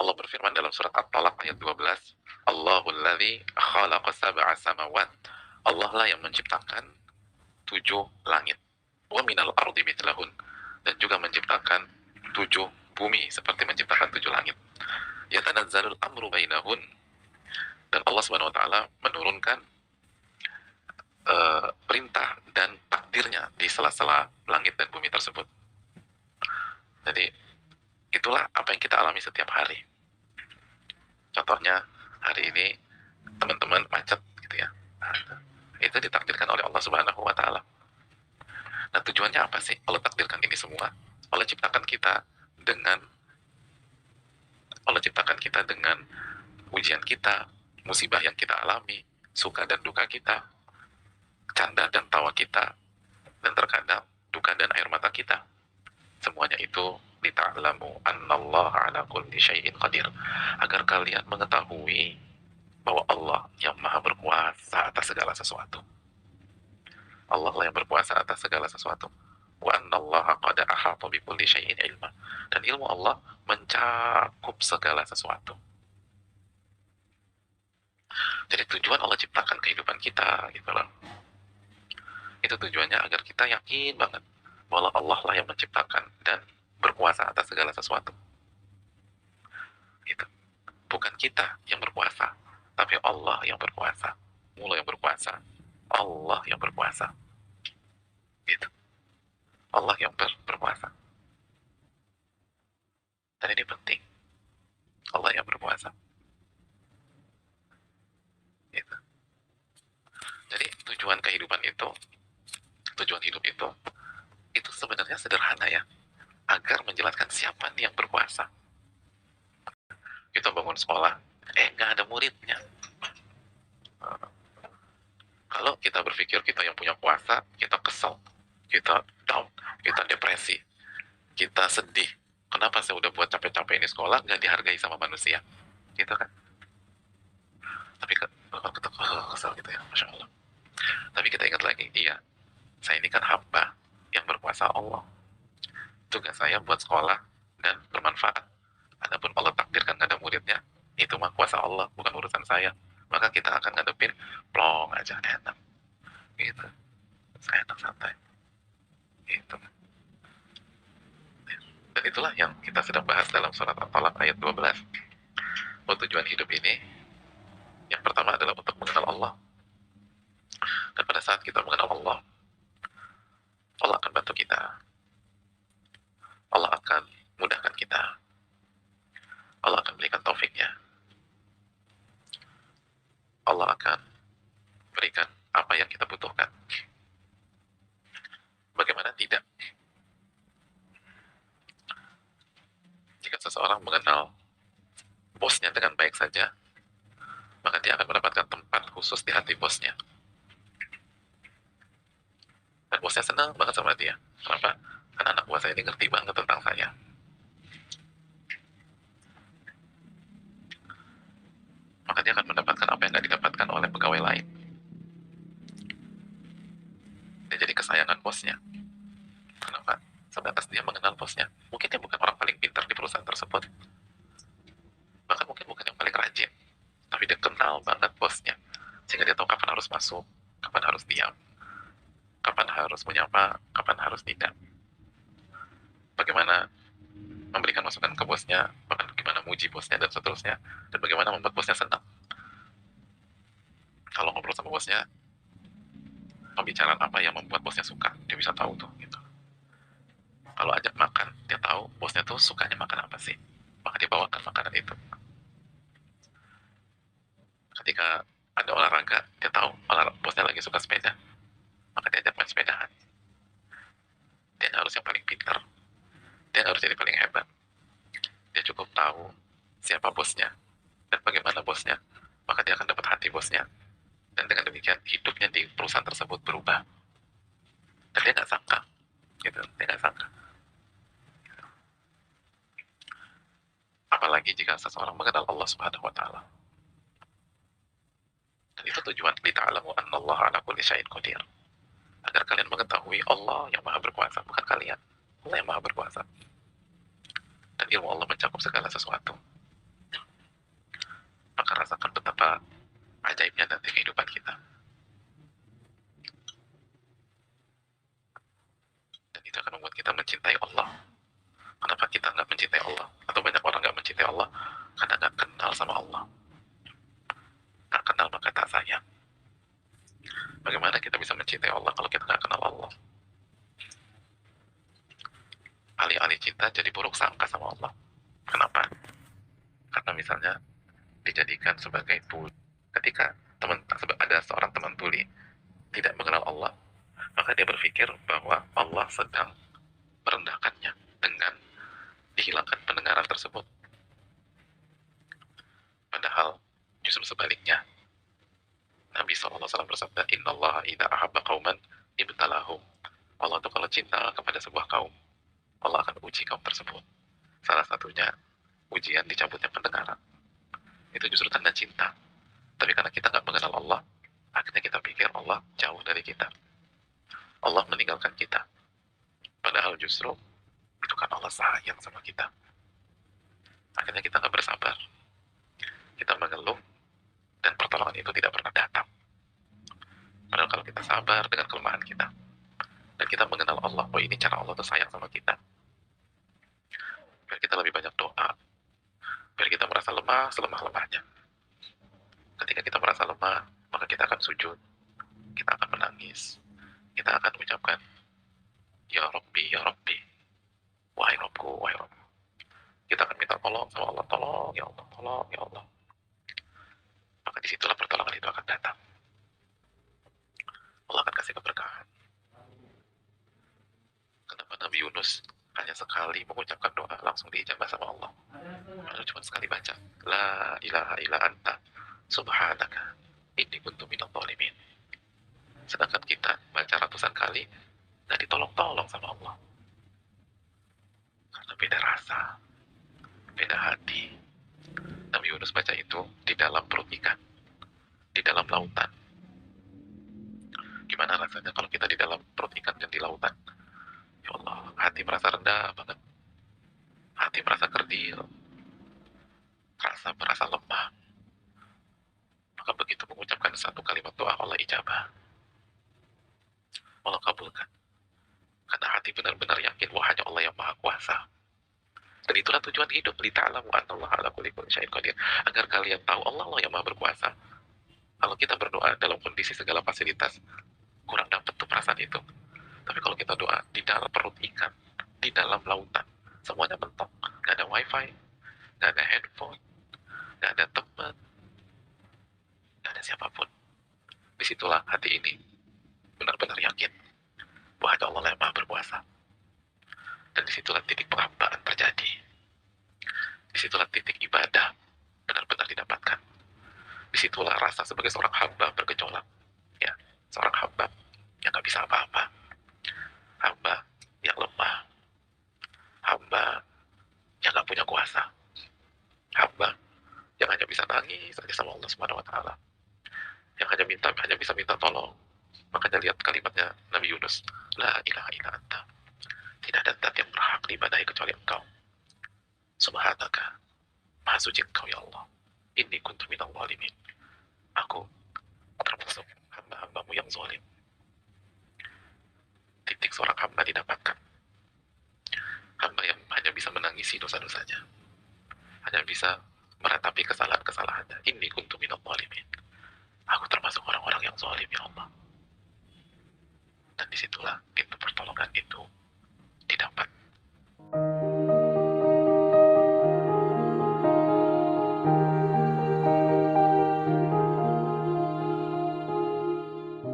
Allah berfirman dalam surat At-Talaq ayat 12, Allahul ladzi khalaqa sab'a samawat. Allah lah yang menciptakan 7 langit. Wa minal ardi mithlahun. Dan juga menciptakan 7 bumi seperti menciptakan 7 langit. Yatanazzalul amru bainahun. Dan Allah Subhanahu wa taala menurunkan perintah dan takdirnya di sela-sela langit dan bumi tersebut. Jadi itulah apa yang kita alami setiap hari. Contohnya hari ini teman-teman macet gitu ya. Nah, itu ditakdirkan oleh Allah Subhanahu wa taala. Nah, tujuannya apa sih? Allah takdirkan ini semua. Allah ciptakan kita dengan ujian kita, musibah yang kita alami, suka dan duka kita, canda dan tawa kita, dan terkadang duka dan air mata kita. Semuanya itu lita'lamu annallaha ala kulli syai'in qadir, agar kalian mengetahui bahwa Allah yang maha berkuasa atas segala sesuatu. Allah lah yang berkuasa atas segala sesuatu. Wa annallaha qad ahata bi kulli syai'in ilma. Dan ilmu Allah mencakup segala sesuatu. Jadi tujuan Allah ciptakan kehidupan kita gitu loh. Itu tujuannya agar kita yakin banget bahwa Allah lah yang menciptakan dan berkuasa atas segala sesuatu. Gitu. Bukan kita yang berkuasa, tapi Allah yang berkuasa. Mula yang berkuasa, Allah yang berkuasa. Gitu. Allah yang berkuasa. Dan ini penting. Allah yang berkuasa. Gitu. Jadi tujuan kehidupan itu, tujuan hidup itu sebenarnya sederhana ya. Agar menjelaskan siapa nih yang berkuasa. Kita bangun sekolah, nggak ada muridnya. Kalau kita berpikir kita yang punya kuasa, kita kesel, kita down, kita depresi, kita sedih. Kenapa saya udah buat capek-capek ini sekolah, nggak dihargai sama manusia? Gitu kan? Tapi kita kesel gitu ya, Masya Allah. Tapi kita ingat lagi, iya, saya ini kan hamba yang berkuasa Allah. Tugas saya buat sekolah dan bermanfaat. Adapun Allah takdirkan nggak ada muridnya, itu mah kuasa Allah, bukan urusan saya. Maka kita akan ngadepin plong aja, enak. Gitu. Saya enak santai. Gitu. Dan itulah yang kita sedang bahas dalam surat At-Talaq ayat 12. Bahwa tujuan hidup ini, yang pertama adalah untuk mengenal Allah. Dan pada saat kita mengenal Allah, Allah akan bantu kita. Allah akan mudahkan kita. Allah akan berikan taufiknya. Allah akan berikan apa yang kita butuhkan. Bagaimana tidak? Jika seseorang mengenal bosnya dengan baik saja, maka dia akan mendapatkan tempat khusus di hati bosnya. Dan bosnya senang banget sama dia. Kenapa? Karena anak buah saya ini ngerti banget tentang saya. Maka dia akan mendapatkan apa yang gak didapatkan oleh pegawai lain. Dia jadi kesayangan bosnya. Kenapa? Sebatas dia mengenal bosnya. Mungkin dia bukan orang paling pintar di perusahaan tersebut. Bahkan mungkin bukan yang paling rajin. Tapi dia kenal banget bosnya. Sehingga dia tahu kapan harus masuk, kapan harus diam, kapan harus menyapa, kapan harus tidak. Bagaimana memberikan masukan ke bosnya, bagaimana muji bosnya, dan seterusnya. Dan bagaimana membuat bosnya senang. Kalau ngobrol sama bosnya, pembicaraan apa yang membuat bosnya suka, dia bisa tahu tuh. Gitu. Kalau ajak makan, dia tahu bosnya tuh sukanya makan apa sih. Maka dia bawakan makanan itu. Ketika ada olahraga, dia tahu bosnya lagi suka sepeda. Maka dia ajak main sepedahan. Dia harus yang paling pintar. Dia harus jadi paling hebat. Dia cukup tahu siapa bosnya dan bagaimana bosnya. Maka dia akan dapat hati bosnya. Dan dengan demikian, hidupnya di perusahaan tersebut berubah. Dan dia nggak sangka. Gitu. Dia nggak sangka. Apalagi jika seseorang mengenal Allah Subhanahu wa taala. Dan itu tujuan lita'alamu annallaha ala kulli syai'in qadir. Agar kalian mengetahui Allah yang maha berkuasa, bukan kalian. Allah yang maha berkuasa. Dan ilmu Allah mencakup segala sesuatu. Karena nggak kenal sama Allah. Nggak kenal maka tak sayang. Bagaimana kita bisa mencintai Allah kalau kita nggak kenal Allah? Alih-alih cinta jadi buruk sangka sama Allah. Kenapa? Karena misalnya dijadikan sebagai tuli. Ketika ada seorang teman tuli tidak mengenal Allah, maka dia berpikir bahwa Allah sedang merendahkannya dengan dihilangkan pendengaran tersebut. Padahal justru sebaliknya. Nabi SAW bersabda, Inna Allah idha ahabba qawman ibtalahum. Allah itu kalau cinta kepada sebuah kaum, Allah akan uji kaum tersebut. Salah satunya, ujian dicabutnya pendengaran. Itu justru tanda cinta. Tapi karena kita nggak mengenal Allah, akhirnya kita pikir Allah jauh dari kita. Allah meninggalkan kita. Padahal justru itu kan Allah sayang sama kita. Akhirnya kita nggak bersabar. Kita mengeluh dan pertolongan itu tidak pernah datang. Padahal kalau kita sabar dengan kelemahan kita dan kita mengenal Allah, oh ini cara Allah tuh sayang sama kita. Biar kita lebih banyak doa, biar kita merasa lemah selemah-lemahnya. Ketika kita merasa lemah, maka kita akan sujud, kita akan menangis, kita akan ucapkan, Ya Rabbi, wahai Robku, wahai Robku. Kita akan minta tolong sama Allah, tolong ya Allah, tolong ya Allah. Maka disitulah pertolongan itu akan datang. Allah akan kasih keberkahan. Kenapa Nabi Yunus hanya sekali mengucapkan doa langsung diijabah sama Allah? Padahal cuma sekali baca, La ilaha illa anta, subhanaka, inni kuntu minadh dhalimin. Sedangkan kita baca ratusan kali, dan ditolong-tolong sama Allah. Karena beda rasa, beda hati. Nabi Yunus baca itu di dalam perut ikan, di dalam lautan. Gimana rasanya kalau kita di dalam perut ikan dan di lautan? Ya Allah, hati merasa rendah banget. Hati merasa kerdil. Rasa merasa lemah. Maka begitu mengucapkan satu kalimat doa, Allah ijabah. Allah kabulkan. Karena hati benar-benar yakin, wah hanya Allah yang maha kuasa. Dan itulah tujuan hidup, lita'lamu annallaha ala kulli syai'in qadir. Agar kalian tahu Allah yang maha berkuasa. Kalau kita berdoa dalam kondisi segala fasilitas, kurang dapat tuh perasaan itu. Tapi kalau kita doa di dalam perut ikan, di dalam lautan, semuanya mentok. Gak ada wifi, gak ada handphone, gak ada teman, gak ada siapapun. Disitulah hati ini benar-benar yakin bahwa hanya Allah yang maha berkuasa. Dan disitulah titik penghambaan terjadi. Disitulah titik ibadah benar-benar didapatkan. Disitulah rasa sebagai seorang hamba bergejolak. Ya, seorang hamba yang gak bisa apa-apa. Hamba yang lemah. Hamba yang gak punya kuasa. Hamba yang hanya bisa nangis saja sama Allah Subhanahu wa taala. Yang hanya bisa minta tolong. Makanya lihat kalimatnya Nabi Yunus, La ilaha illa anta. Tidak ada zat yang berhak diibadahi kecuali Engkau. Subhanaka, maha suci Engkau ya Allah. Inni kuntu minadh dhalimin. Aku termasuk hamba-hambamu yang zalim. Titik seorang hamba didapatkan. Hamba yang hanya bisa menangisi dosa-dosanya. Hanya bisa meratapi kesalahan-kesalahannya. Inni kuntu minadh dhalimin. Aku termasuk orang-orang yang zalim ya Allah.